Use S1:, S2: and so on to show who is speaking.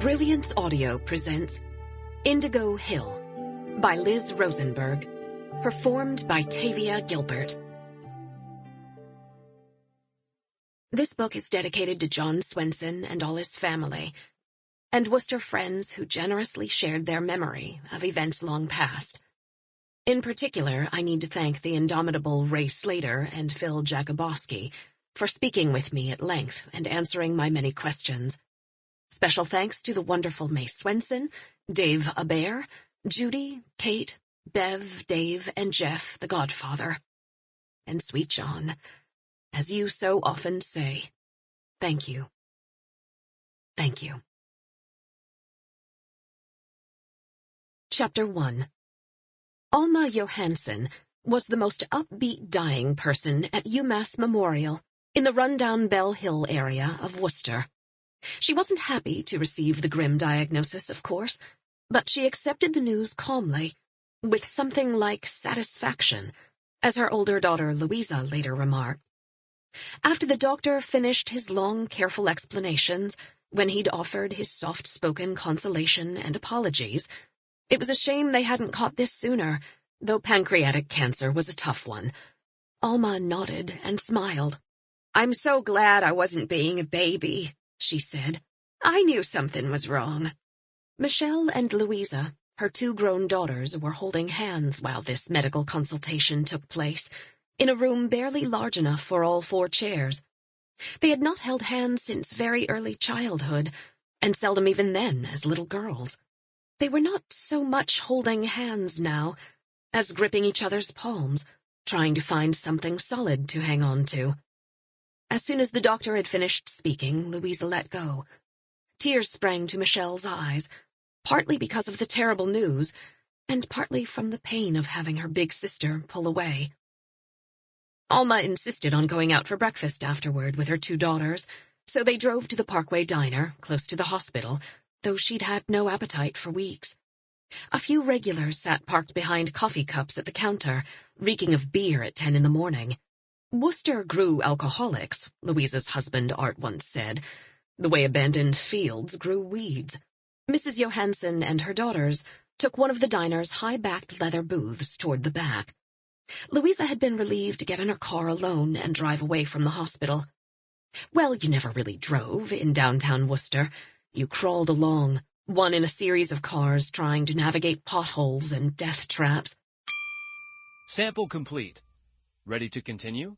S1: Brilliance Audio presents Indigo Hill by Liz Rosenberg, performed by Tavia Gilbert. This book is dedicated to John Swenson and all his family, and Worcester friends who generously shared their memory of events long past. In particular, I need to thank the indomitable Ray Slater and Phil Jakubowski for speaking with me at length and answering my many questions. Special thanks to the wonderful May Swenson, Dave Aber, Judy, Kate, Bev, Dave, and Jeff, the Godfather. And sweet John, as you so often say, thank you. Thank you. Chapter 1. Alma Johansson was the most upbeat dying person at UMass Memorial in the rundown Bell Hill area of Worcester. She wasn't happy to receive the grim diagnosis, of course, but she accepted the news calmly, with something like satisfaction, as her older daughter Louisa later remarked. After the doctor finished his long, careful explanations, when he'd offered his soft-spoken consolation and apologies, it was a shame they hadn't caught this sooner, though pancreatic cancer was a tough one. Alma nodded and smiled. "I'm so glad I wasn't being a baby," she said. "I knew something was wrong." Michelle and Louisa, her two grown daughters, were holding hands while this medical consultation took place, in a room barely large enough for all four chairs. They had not held hands since very early childhood, and seldom even then as little girls. They were not so much holding hands now, as gripping each other's palms, trying to find something solid to hang on to. As soon as the doctor had finished speaking, Louisa let go. Tears sprang to Michelle's eyes, partly because of the terrible news, and partly from the pain of having her big sister pull away. Alma insisted on going out for breakfast afterward with her two daughters, so they drove to the Parkway Diner, close to the hospital, though she'd had no appetite for weeks. A few regulars sat parked behind coffee cups at the counter, reeking of beer at 10 in the morning. Worcester grew alcoholics, Louisa's husband Art once said, the way abandoned fields grew weeds. Mrs. Johansson and her daughters took one of the diner's high-backed leather booths toward the back. Louisa had been relieved to get in her car alone and drive away from the hospital. Well, you never really drove in downtown Worcester. You crawled along, one in a series of cars trying to navigate potholes and death traps.
S2: Sample complete. Ready to continue?